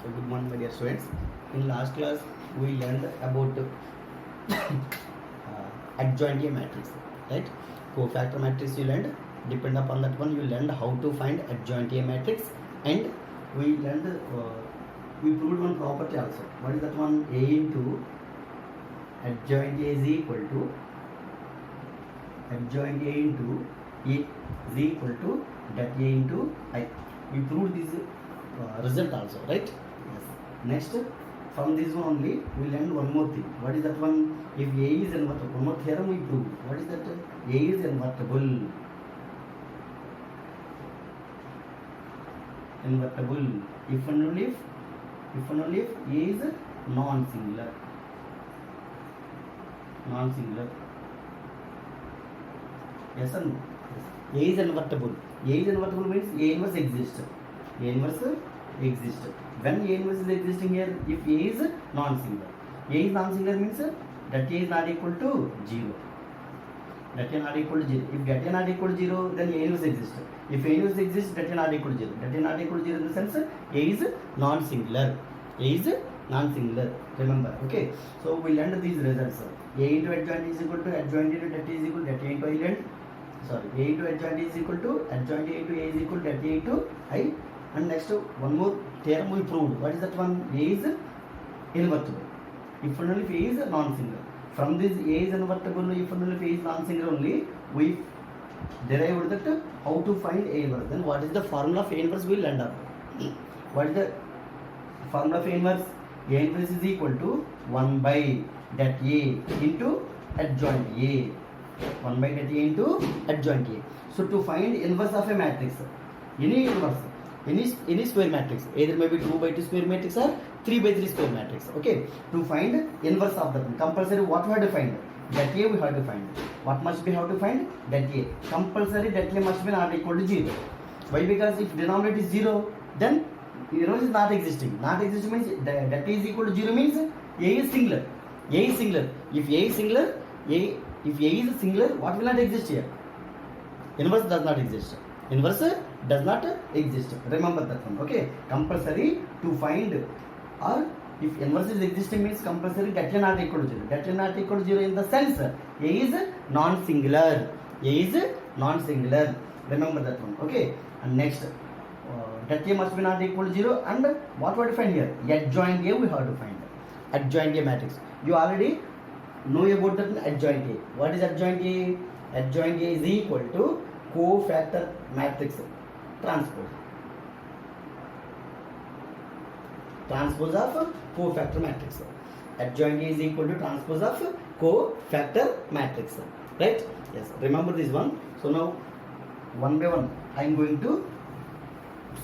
So good morning, my dear students. In last class, we learned about adjoint A matrix, right? Cofactor matrix you learned. Depend upon that one, you learned how to find adjoint A matrix, and we learned we proved one property also. What is that one? A into adjoint A is equal to adjoint A into A is equal to that A into I. We proved this result also, right? Yes. Next, from this one only we learned one more thing. What is that one? If A is invertible, one more theorem we proved. What is that? A is invertible. Invertible. If and only if A is non-singular. Non-singular. Yes or no? Yes. A is invertible. A is invertible means A inverse exists. A inverse exists. When A inverse is existing here, if A is non-singular. A is non-singular means that A is not equal to 0. That A not equal to 0. If that A not equal to 0, then A inverse exists. If A inverse exists, that A not equal to 0. That A not equal to 0 in the sense A is non-singular. A is non-singular. Remember, okay? So we learned these results. A into adjoint is equal to adjoint into that is equal to that A into I learned. Sorry, A into adjoint is equal to adjoint A into A is equal to that A into I. And next one more theorem we proved. What is that one? A is invertible. If and only if A is non-singular. From this A is invertible, if and only if A is non-singular only, we derived that how to find A inverse. Then what is the formula of A inverse? We will end up. What is the formula of A inverse? A inverse is equal to 1 by that A into adjoint A. 1 by that A into adjoint A. So to find inverse of a matrix, any inverse, any square matrix, either maybe 2 by 2 square matrix or 3 by 3 square matrix. Okay, to find inverse of that, compulsory what we have to find? That A we have to find. What must we have to find? That A. Compulsory that A must be not equal to 0. Why? Because if denominator is 0, then inverse is not existing. Not existing means that A is equal to 0 means A is singular. A is singular. If A is singular, if A is singular, what will not exist here? Inverse does not exist. Inverse does not exist. Remember that one. Okay. Compulsory to find, or if inverse is existing means compulsory that A not equal to 0. That A not equal to 0 in the sense A is non-singular. A is non-singular. Remember that one. Okay. And next, that A must be not equal to 0. And what we have to find here? Adjoint A we have to find. Adjoint A matrix. You already know about that adjoint A. What is adjoint A? Adjoint A is equal to cofactor matrix transpose. Transpose of cofactor matrix. Adjoint A is equal to transpose of cofactor matrix. Right? Yes. Remember this one. So now, one by one, I am going to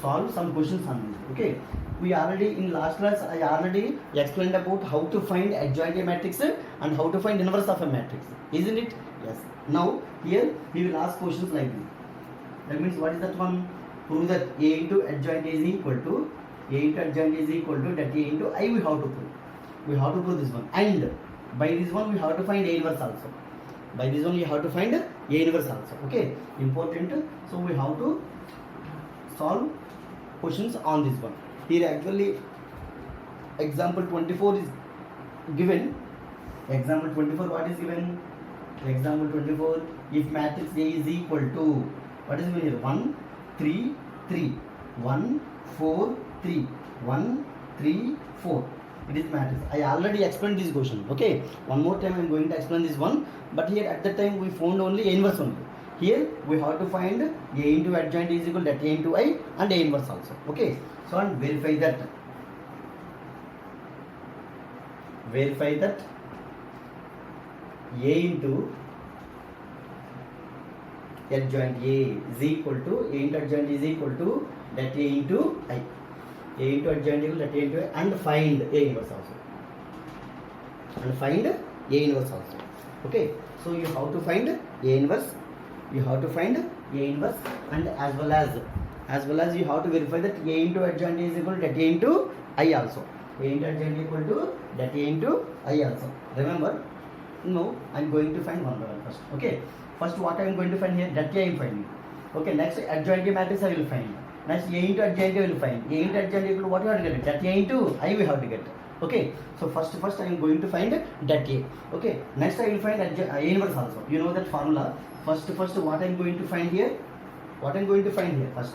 solve some questions on this. Okay. We already in last class I already explained about how to find adjoint A matrix and how to find inverse of a matrix, isn't it? Yes. Now here we will ask questions like this. That means what is that one? Prove that A into adjoint A is equal to A into adjoint A is equal to that A into I. We have to prove. We have to prove this one, and by this one we have to find A inverse also. By this one you have to find A inverse also. Okay, important. So we have to solve questions on this one. Here actually example 24 is given. Example 24 what is given? Example 24, if matrix A is equal to, what is given here? 1 3 3 1 4 3 1 3 4. It is matrix. I already explained this question. Okay, one more time I am going to explain this one, but here at that time we found only A inverse only. Here we have to find A into adjoint is equal to that A into I and A inverse also. Okay, so and verify that A into adjoint A is equal to A into adjoint is equal to that A into I. A into adjoint equal to that A into I, and find A inverse also. And find A inverse also. Okay, so you have to find A inverse. You have to find A inverse, and as well as you have to verify that A into adjoint is equal to that A into I also. A into adjoint equal to that A into I also. Remember? No, I am going to find one by one first. Okay. First what I am going to find here? That A I am finding. Okay. Next adjoint A matrix I will find. Next A into adjoint A will find. A into adjoint equal to what you have to get? That A into I we have to get. Okay. So first I am going to find that A. Okay. Next I will find A inverse also. You know that formula. First what I am going to find here? What I am going to find here first?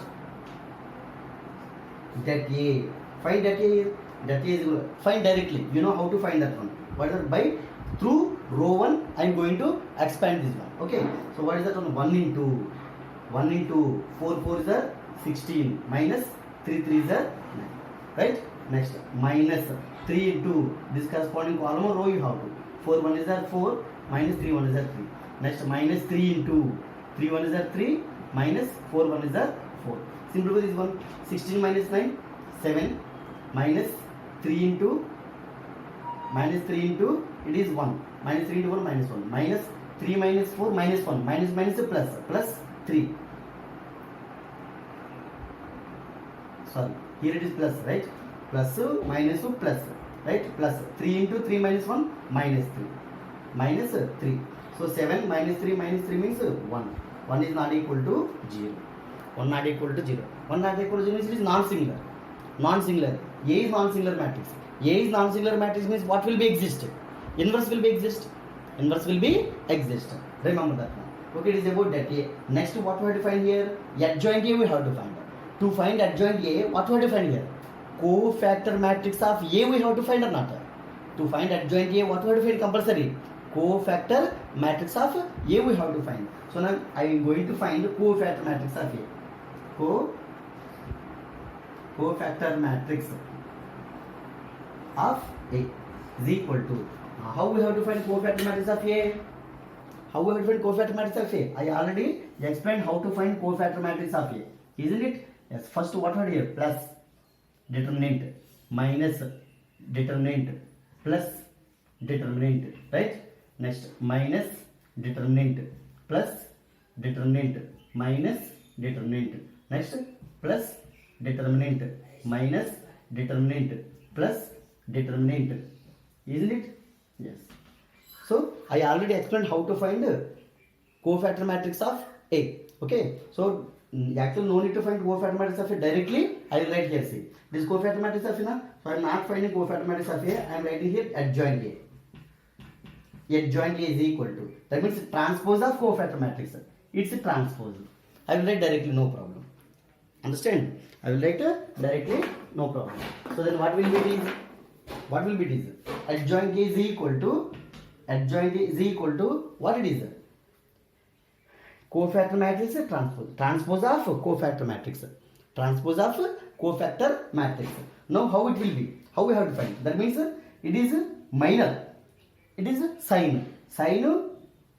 That A. Find that A. That A is equal. Find directly. You know how to find that one. What is by through row 1 I am going to expand this one. Okay. So what is that one? 1 into 4 is a 16 minus 3 is a 9. Right? Next minus 3 into this corresponding column or row you have to. 4 1 is a 4 minus 3 1 is a 3. Next minus 3 into 3 1 is a 3 minus 4 1 is a 4. Simplify this one. 16 minus 9 7 minus 3 into it is 1 minus 3 into 1 minus 1 minus 3 minus 4 minus 1 minus plus 3. Sorry, here it is plus, right? Plus minus plus, right? Plus 3 into 3 minus 1 minus 3. So 7 minus 3 means 1. 1 is not equal to 0. 1 not equal to 0. 1 not equal to 0 means it is non-singular. Non-singular. A is non-singular matrix. A is non-singular matrix means what will be exist? Inverse will be exist. Remember that one. Okay, it is about that A. Next, what we have to find here? Adjoint A we have to find. To find adjoint A, what we have to find here? Cofactor matrix of A we have to find or not? To find adjoint A, what we have to find compulsory? Cofactor matrix of A we have to find. So now I am going to find the cofactor matrix of A. Cofactor matrix of A is equal to. How we have to find cofactor matrix of A? How we have to find cofactor matrix of A? I already explained how to find cofactor matrix of A, isn't it? Yes. First, what are here? Plus determinant minus determinant plus determinant, right? Next, minus determinant plus determinant minus determinant. Next, plus determinant minus determinant plus determinant, isn't it? Yes. So I already explained how to find cofactor matrix of A. Okay. So actually no need to find cofactor matrix of A directly. I will write here. See, this cofactor matrix of A. So I am not finding cofactor matrix of A. I am writing here adjoint A. Adjoint A is equal to. That means transpose of cofactor matrix. It's a transpose. I will write directly, no problem. Understand? I will write directly, no problem. So then what will be this? What will be this? Adjoint A is equal to what it is? Cofactor matrix transpose. Transpose of cofactor matrix. Transpose of cofactor matrix. Now how it will be? How we have to find? That means it is minor. It is sine. Sine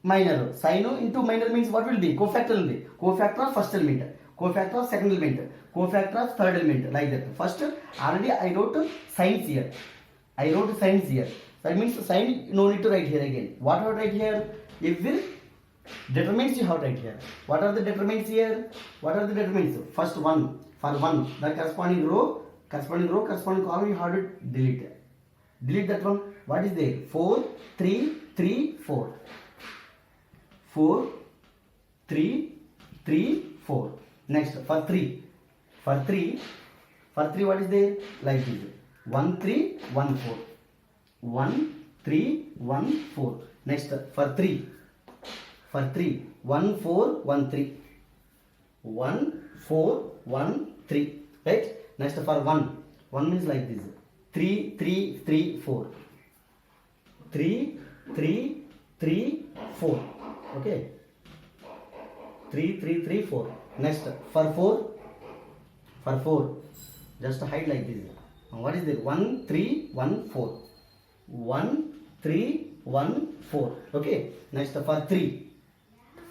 minor. Sine into minor means what will be? Cofactor will be. Cofactor of first element. Cofactor of second element. Cofactor of third element. Like that. First, already I wrote signs here. That means sign no need to write here again. What have to write here? If will determinants you have to write here. What are the determinants here? What are the determinants? First one. For 1, the corresponding row, corresponding column you have to delete. Delete that one. What is there? 4, 3, 3, 4. 4, 3, 3, 4. Next, for 3. For 3, what is there? Like this. 1, 3, 1, 4. 1, 3, 1, 4. Next, for 3. 1, 4, 1, 3. 1, 4, 1, 3. Right? Next, for 1. 1 means like this. 3, 3, 3, 4. 3, 3, 3, 4. Okay. 3, 3, 3, 4. Next, for 4. Just hide like this. What is it? 1, 3, 1, 4. 1, 3, 1, 4. Okay. Next, for 3.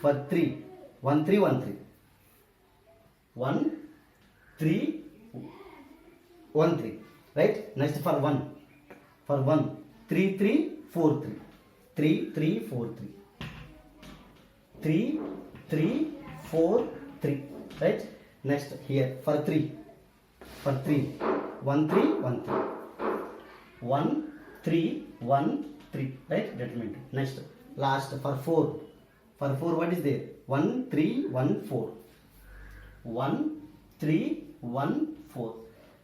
1, 3, 1, 3. 1, 3, 1, 3. Right? Next, for 1. 3, 3, 4, 3. 3, 3, 4, 3. 3, 3, 4, 3. Right? Next, here, for 3. 1, 3, 1, 3. 1, 3, 1, 3. Right? Determinant. Next, last, for 4. For 4, what is there? 1, 3, 1, 4. 1, 3, 1 4.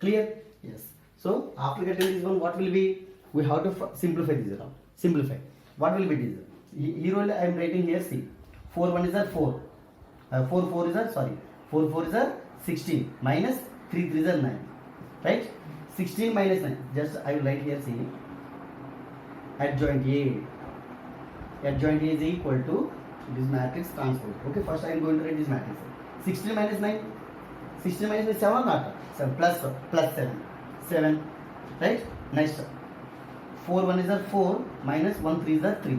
Clear? Yes. So after getting this one, what will be? We have to simplify this around. Simplify. What will be this? Here only I am writing here. See, 4 1 is a 4. 4 4 is a 4 4 is a 16 minus 3 3 is a 9. Right? 16 minus 9. Just I will write here. See, adjoint A. Adjoint A is equal to this matrix transpose. Okay, first I am going to write this matrix. 16 minus 9. 16 minus 9 7 not 7 plus 7. 7. Right? Next. 4 1 is a 4 minus 1 3 is a 3.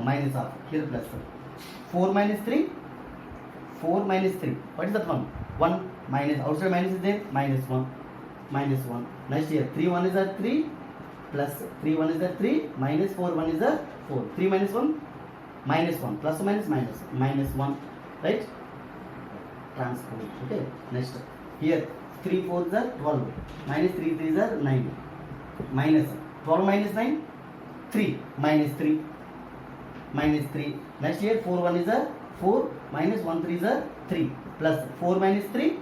Minus half. Here plus 4. 4 minus 3. 4 minus 3. What is that one? 1 minus outside minus is there. Minus 1. Minus 1. Next here 3 1 is a 3 plus 3 1 is a 3 minus 4 1 is a 4. 3 minus 1 minus 1 plus or minus 1. Right? Transpose. Okay. Next here 3 4 is a 12 minus 3 3 is a 9 minus 12 minus 9 3 minus 3 minus 3. Next here 4 1 is a 4 minus 1 3 is a 3 plus 4 minus 3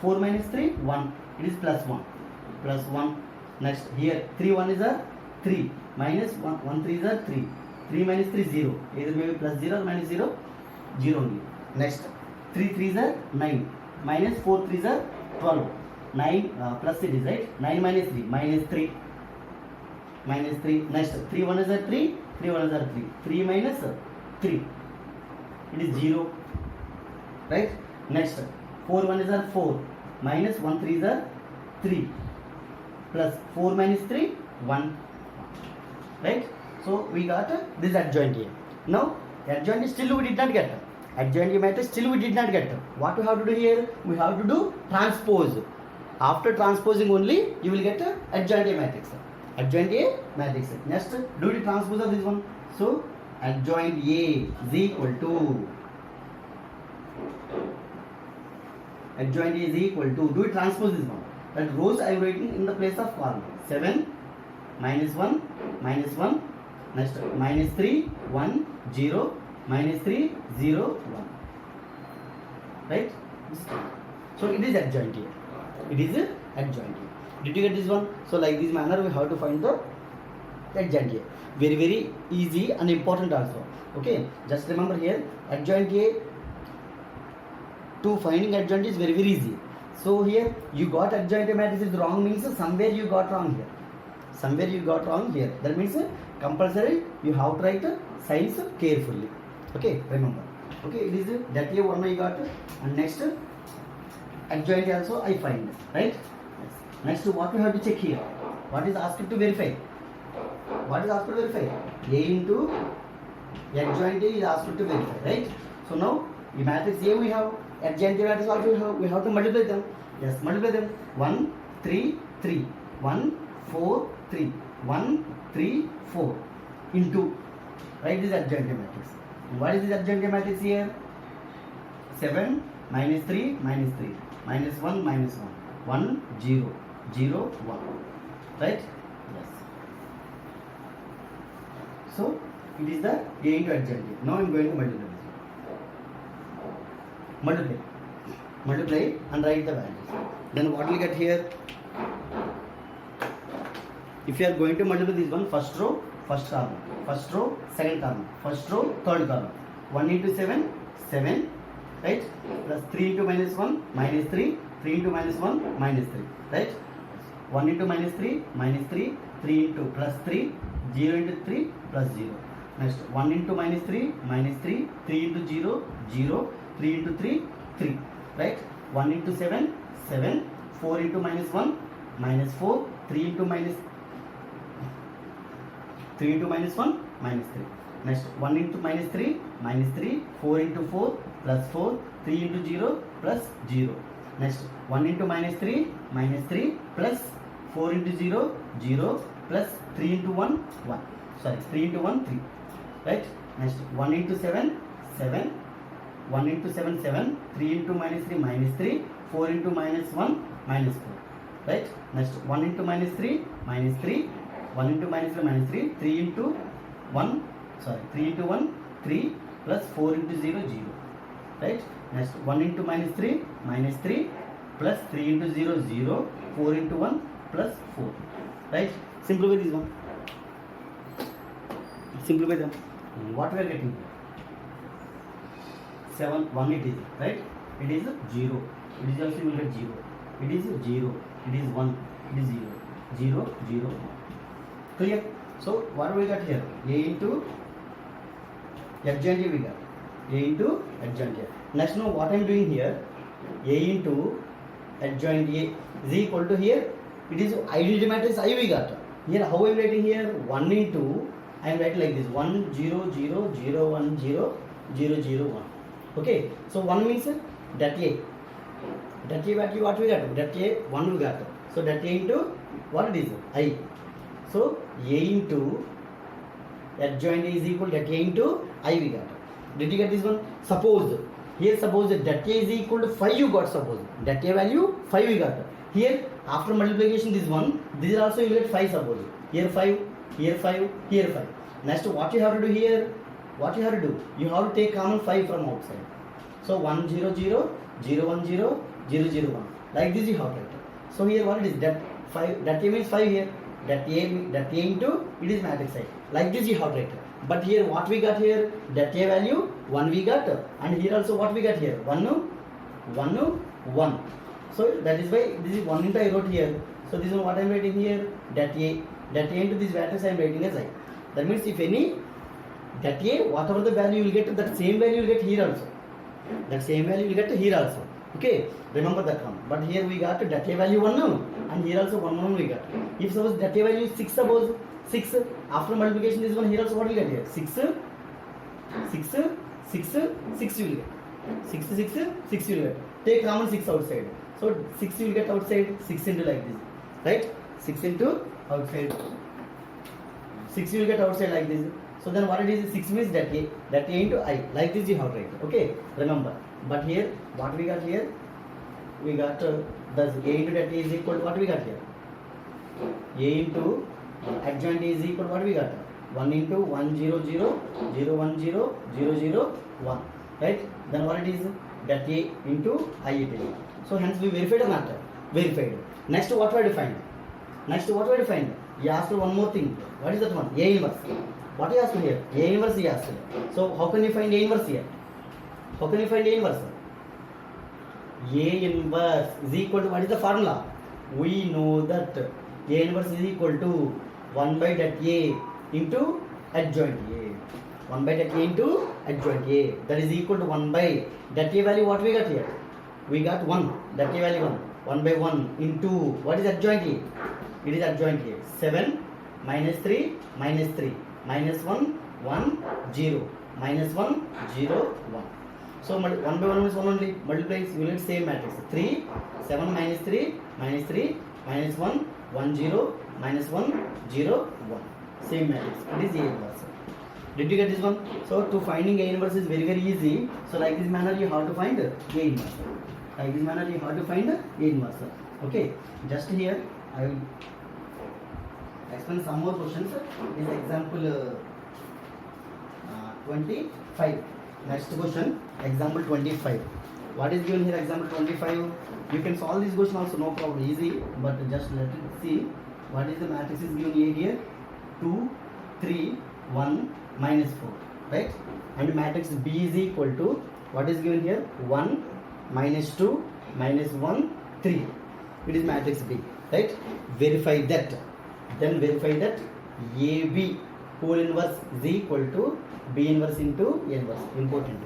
4 minus 3 1. It is plus 1. Next here 3 1 is a 3 minus 1 3 is a 3. 3 minus 3 0. Either maybe plus 0 or minus 0. 0 only. Next 3 3 is a 9 minus 4 3 is a 12. 9 plus it is right. 9 minus 3 minus 3. Next 3 1 is a 3. 3 1 is a 3. 3 minus 3. It is 0. Right. Next 4 1 is a 4 minus 1 3 is a 3 plus 4 minus 3 1. Right. So we got this adjoint here. Now adjoint still we did not get. Adjoint matrix still we did not get. What we have to do here? We have to do transpose. After transposing only you will get adjoint matrix. Adjoint A matrix. Next do the transpose of this one. So adjoint A is equal to adjoint A is equal to do it transpose this one. That rows I am writing in the place of column. 7 minus 1 minus 1. Next minus 3 1 0 minus 3 0 1. Right? So it is adjoint here. It is adjoint here. Did you get this one? So like this manner we have to find the adjoint here. Very very easy and important also. Okay. Just remember here adjoint A to finding adjoint is very very easy. So here you got adjoint matrix is wrong means somewhere you got wrong here. Somewhere you got wrong here. That means compulsory you have to write signs carefully. Okay, remember. Okay, it is that here one I got and next adjoint also I find. Right? Yes. Next what we have to check here. What is asked to verify? What is asked to verify? A into adjoint A is asked to verify. Right? So now the matrix A we have adjoint matrix also we have to multiply them. Yes, multiply them. 1 3 3 1 4 3 1 3 4 into. Write this adjoint matrix. What is this adjoint matrix here? 7 minus 3 minus 3 minus 1 minus 1 1 0 0 1. Right? Yes. So it is the A into adjoint. Now I am going to multiply this. Multiply and write the values. Then what will get here? If you are going to multiply this one, first row, first column, first row, second column, first row, third column. 1 into 7, 7, right? Plus 3 into minus 1, minus 3, 3 into minus 1, minus 3, right? 1 into minus 3, minus 3, 3 into plus 3, 0 into 3, plus 0. Next, 1 into minus 3, minus 3, 3 into 0, 0, 3 into 3, 3, right? 1 into 7, 7, 4 into minus 1, minus 4, 3 into minus 1, minus 3. Next 1 into minus 3, 4 into 4, plus 4, 3 into 0, plus 0. Next 1 into minus 3, plus 4 into 0, 0, plus 3 into 1, 1. Sorry, 3 into 1, 3. Right? Next 1 into 7, 7, 1 into 7, 7, 3 into minus 3, minus 3, 4 into minus 1, minus 4. Right? Next 1 into minus 3, 1 into minus 3, minus 3, 3 into 1, 3 plus 4 into 0, 0. right? Next 1 into minus 3 plus 3 into 0 0, 4 into 1 plus 4, right? Simplify this one. Simplify them. What we are getting here? 7 1 it is, right? It is 0. It is also you will get 0. It is 0. It is 1. It is 0. 0 0 1. Clear? So what we got here? A into adjoint A we got. A into adjoint A. Next, now what I am doing here? A into adjoint A is equal to here. It is identity matrix I we got. Here how I am writing here? 1 into, I am writing like this: 1 0 0 0 1 0 0 0 1. Okay. So 1 means that A. That A value what we got? That A 1 we got. So that A into what it is? I. So A into adjoint A is equal to that A into I we got. Did you get this one? Suppose here, suppose that A is equal to 5 you got. Suppose that A value 5 we got. Here after multiplication this one, this also you get 5. Suppose here 5, here 5, here 5. Next, what you have to do here? What you have to do? You have to take common 5 from outside. So 1 0 0 0 1 0 0 0 1. Like this you have to write. So here what it is? That 5. That A means 5 here. That A into it is matrix I. Like this you have to write. But here what we got here? That A value 1 we got, and here also what we got here? 1 1. So that is why this is 1 into I wrote here. So this is what I am writing here. That A into this matrix I am writing as I. That means if any that A, whatever the value you will get, that same value you will get here also. That same value you will get here also. Okay, remember that one. But here we got that A value 1 now, and here also 1 we got. If suppose that A value is 6, suppose 6 after multiplication this one, here also what we get here? 6 you will get. 6 you will get. Take common 6 outside. So 6 you will get outside. 6 into like this, right? 6 into outside. 6 you will get outside like this. So then what it is? 6 means that A into I. Like this you have to write. Okay, remember. But here what we got here? We got the A into that A is equal to what we got here? A into adjoint A is equal to what we got? 1 into 1 0 0 0 1 0 0 0 1. Right? Then what it is? That A into I it is. So hence we verified or not? Verified. Next what we defined? You asked one more thing. What is that one? A inverse. What you asked here? A inverse you asked. So how can you find A inverse here? How can you find A inverse? A inverse is equal to, what is the formula? We know that A inverse is equal to 1 by that A into adjoint A. 1 by that A into adjoint A. That is equal to 1 by that A value. What we got here? We got 1. That A value 1. 1 by 1 into what is adjoint A? It is adjoint A. 7 minus 3 minus 3 minus 1 1 0 minus 1 0 1. So 1 by 1 is 1 only. Multiplies, you will get same matrix. 3 7 minus 3 minus 3 minus 1 1 0 minus 1 0 1. Same matrix. It is A inverse. Did you get this one? So to finding A inverse is very easy. So like this manner you have to find A inverse. Like this manner you have to find A inverse. Okay. Just here I will explain some more questions. This is example 25. Next question, example 25. What is given here? Example 25. You can solve this question also, no problem, easy. But just let it see what is the matrix is given here. 2 3 1 minus 4, right? And matrix B is equal to what is given here? 1 minus 2 minus 1 3. It is matrix B, right? Verify that. Then verify that AB whole inverse is equal to B inverse into A inverse. Important.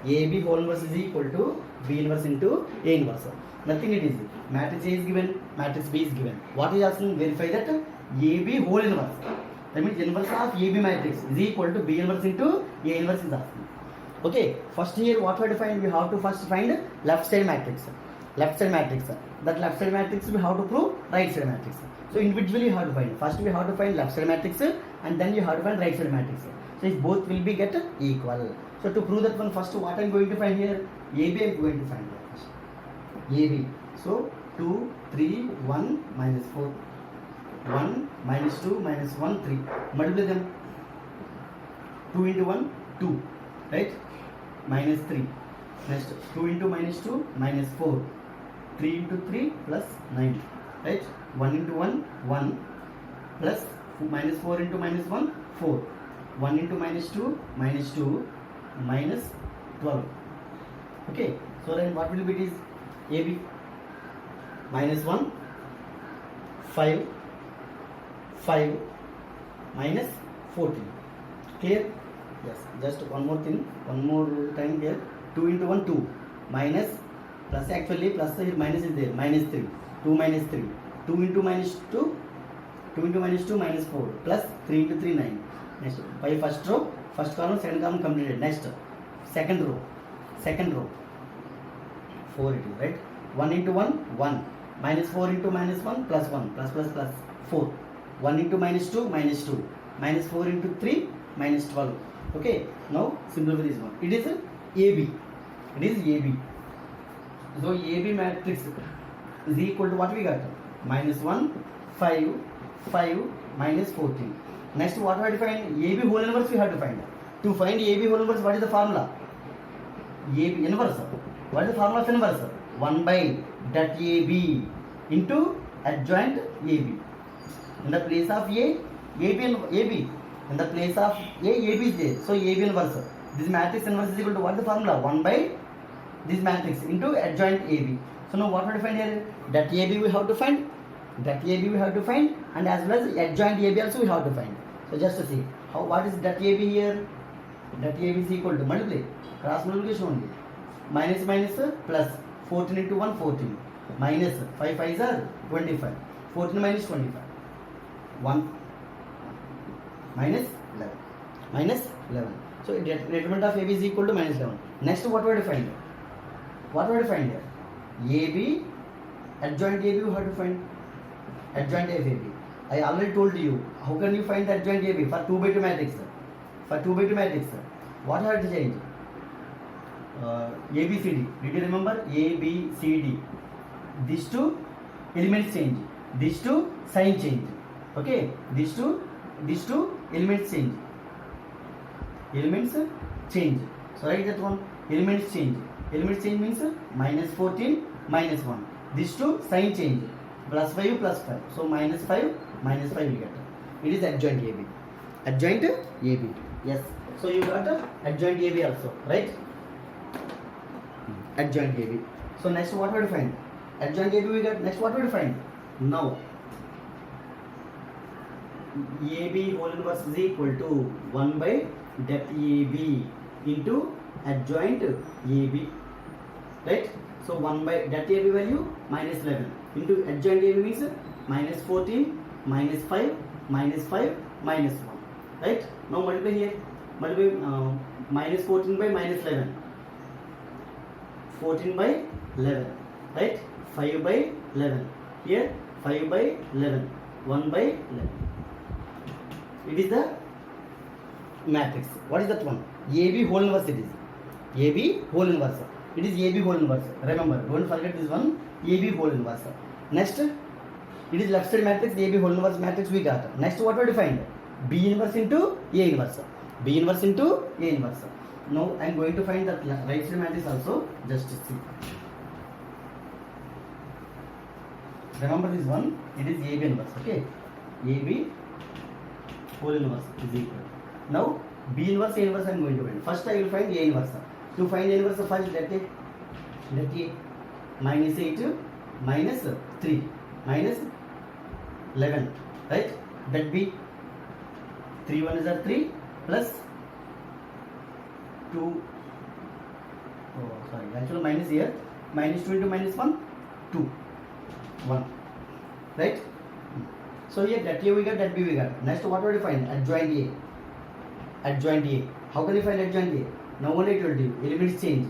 AB whole inverse is equal to B inverse into A inverse. Nothing it is. Matrix A is given, matrix B is given. What is asking? Verify that AB whole inverse. That means inverse of AB matrix is equal to B inverse into A inverse is asking. Okay. First here what we have to find? We have to first find left side matrix. Left side matrix. That left side matrix we have to prove right side matrix. So individually you have to find. First we have to find left side matrix and then you have to find right side matrix. So if both will be get equal. So to prove that one, first what I am going to find here? AB I am going to find first. AB. So 2 3 1 minus 4. 1 minus 2 minus 1 3. Multiply them. 2 into 1 2. Right? Minus 3. Next 2 into minus 2 minus 4. 3 into 3 plus 9. Right? 1 into 1 1 plus minus 4 into minus 1 4. 1 into minus 2 minus 12. Okay. So then what will be this? AB minus 1 5 minus 14. Clear? Yes. Just one more thing, one more time here. 2 into 1 2 minus plus, actually plus here minus is there, minus 3. 2 minus 3. 2 into minus 2 minus 4 plus 3 into 3 9. Next by first row, first column, second column completed. Next second row 4 it is, right? 1 into 1 1 minus 4 into minus 1 plus 1 plus 4. 1 into minus 2 minus 4 into 3 minus 12. Okay, now simplify this one. It is AB. So AB matrix is equal to what we got? Minus 1 5 minus 14. Next what we have to find? AB whole inverse we have to find. To find AB whole inverse, what is the formula? AB inverse. What is the formula of inverse? 1 by that AB into adjoint AB. In the place of A, AB. In the place of A, AB is there. So AB inverse. This matrix inverse is equal to what is the formula? 1 by this matrix into adjoint AB. So now what we have to find here? That AB we have to find. And as well as adjoint AB also we have to find. So just to see how, what is that AB here? That AB is equal to multiply, cross multiplication only. Minus plus 14 into 1 14 minus 5 5s are 25. 14 minus 25 1 minus 11. So determinant of AB is equal to minus 11. Next what we have to find? Here? AB, adjoint AB we have to find. Adjoint AB. I already told you. How can you find the adjoint AB? For 2 by 2 matrix. What have to change? ABCD. Did you remember? ABCD. These two elements change. These two sign change. Okay. These two elements change. So write that one. Elements change means minus 14 minus 1. These two sign change. Plus 5 plus 5. So minus 5 we get. It is adjoint AB. Yes. So you got adjoint AB also, right? Adjoint AB. So next what we will find? Adjoint AB we got. Next what we will find? Now AB whole inverse is equal to 1 by depth AB into adjoint AB, right? So 1 by depth AB value minus 11 into adjoint AB means minus 14 minus 5 minus 1, right? Now multiply here. Minus 14 by minus 11. 14 by 11, right? 5 by 11. Here 5 by 11. 1 by 11. It is the matrix. What is that one? AB whole inverse it is. AB whole inverse. It is AB whole inverse. Remember, don't forget this one. AB whole inverse. Next, it is left side matrix. AB whole inverse matrix we got. Next, what we find? B inverse into A inverse. Now I am going to find the right side matrix also. Just to see. Remember this one. It is AB inverse. Okay. AB whole inverse is equal. Now B inverse, A inverse I am going to find. First I will find A inverse. To find A inverse, first let A minus 8 minus 3 minus 11, right? That B 3 1 is 3 plus 2. Actually minus here. Minus 2 into minus 1 2 1, right? So here that A we got, that B we got. Next what will you find? Adjoint A. How can you find adjoint A? Now only I told you, elements change.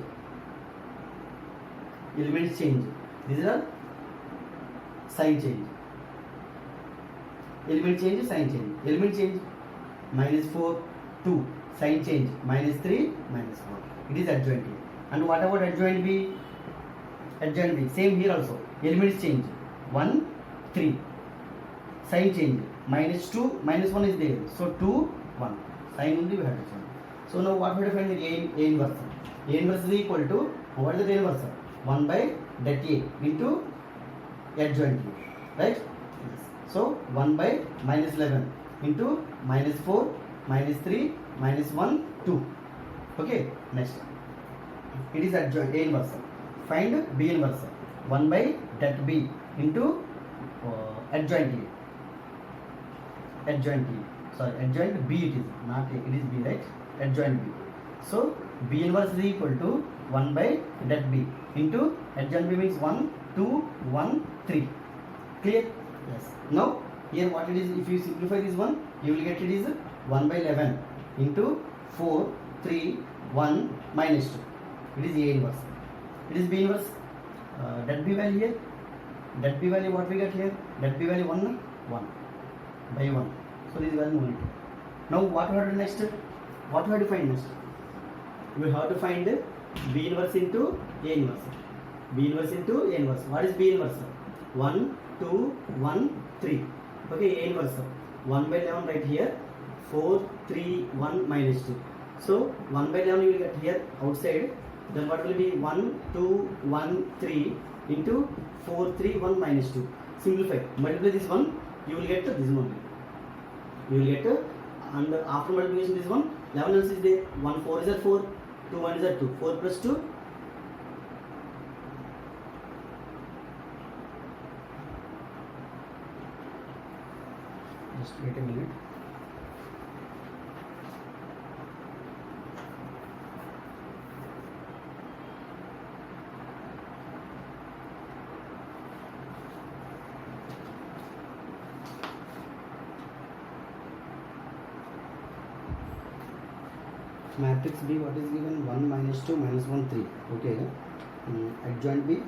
This is a sign change. Element change. Minus 4 2. Sign change. Minus 3 minus 4. It is adjoint A. And what about adjoint B? Same here also. Elements change. 1 3. Sign change. Minus 2 minus 1 is there. So 2 1. Sign only we have to find. So now what we have to find? A inverse. A inverse is equal to What is the inverse? 1 by det A into adjoint A, right? Yes. So 1 by minus 11 into minus 4 minus 3 minus 1 2. Okay, next it is adjoint A inverse. Find B inverse. 1 by det B into adjoint A. Adjoint B. Sorry, adjoint B it is, not A, it is B, right? Adjoint B. So B inverse is equal to 1 by det B into adjoint B means 1, 2, 1, 3. Clear? Yes. Now here what it is, if you simplify this one, you will get it is 1 by 11 into 4, 3, 1 minus 2. It is A inverse. It is B inverse. Det B value here. Det B value what we get here? Det B value 1 by 1. So this is value only. Now what we have to next? What we have to find next? We have to find B inverse into A inverse. B inverse into A inverse. What is B inverse? 1, 2, 1, 3. Okay, A inverse. 1 by 11 right here. 4, 3, 1 minus 2. So 1 by 11 you will get here outside. Then what will be 1, 2, 1, 3 into 4, 3, 1 minus 2. Simplify. Multiply this one. You will get this one. You will get and after multiplication this one. 11 else is there. 1 4 is at 4. 2 1 is at 2. 4 plus 2. Just wait a minute. Matrix B, what is given? 1 minus 2 minus 1 3. Okay. Adjoint B.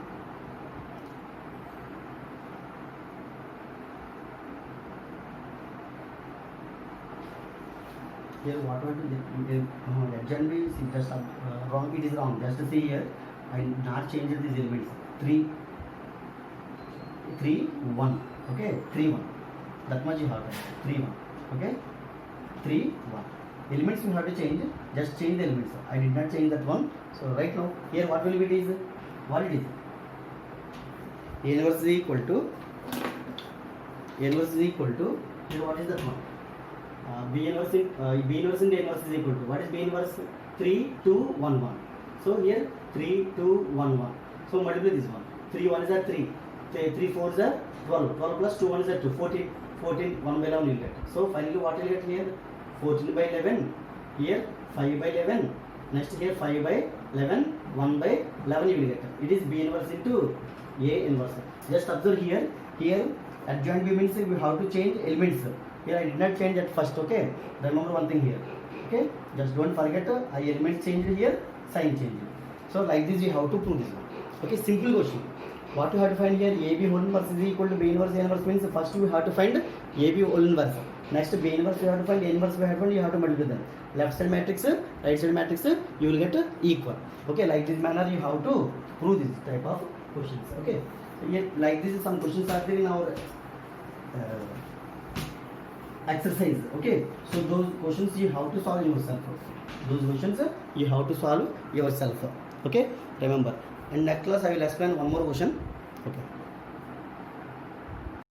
Here what was adjoint B is just wrong. It is wrong. Just see here. I not changed these elements. 3 1. Okay. 3 1. That much you have to 3 1. Okay. 3 1. Elements you have to change, just change the elements. I did not change that one. So right now here what will be it is? What it is? A inverse is equal to here what is that one? B inverse in B inverse into A inverse is equal to what is B inverse? 3 2 1 1. So here 3 2 1 1. So multiply this one. 3 1 is at 3. 3 4 is at 12. 12 plus 2 1 is at 2. 14 1 by 11 you get. So finally what will you get here? 14 by 11, here 5 by 11, next here 5 by 11, 1 by 11 you will get. It is B inverse into A inverse. Just observe here adjoint B means we have to change elements. Here I did not change at first, okay? Remember one thing here, okay? Just don't forget I elements changed here, sign changed. So like this you have to prove this one. Okay, simple question. What you have to find here, AB whole inverse is equal to B inverse A inverse means first we have to find AB whole inverse. Next B inverse you have to find, A inverse we have to find, you have to multiply them. Left side matrix, right side matrix, you will get equal. Okay, like this manner you have to prove this type of questions. Okay, so here like this some questions are there in our exercise. Okay, so those questions you have to solve yourself. Those questions you have to solve yourself. Okay, remember. In next class I will explain one more question. Okay.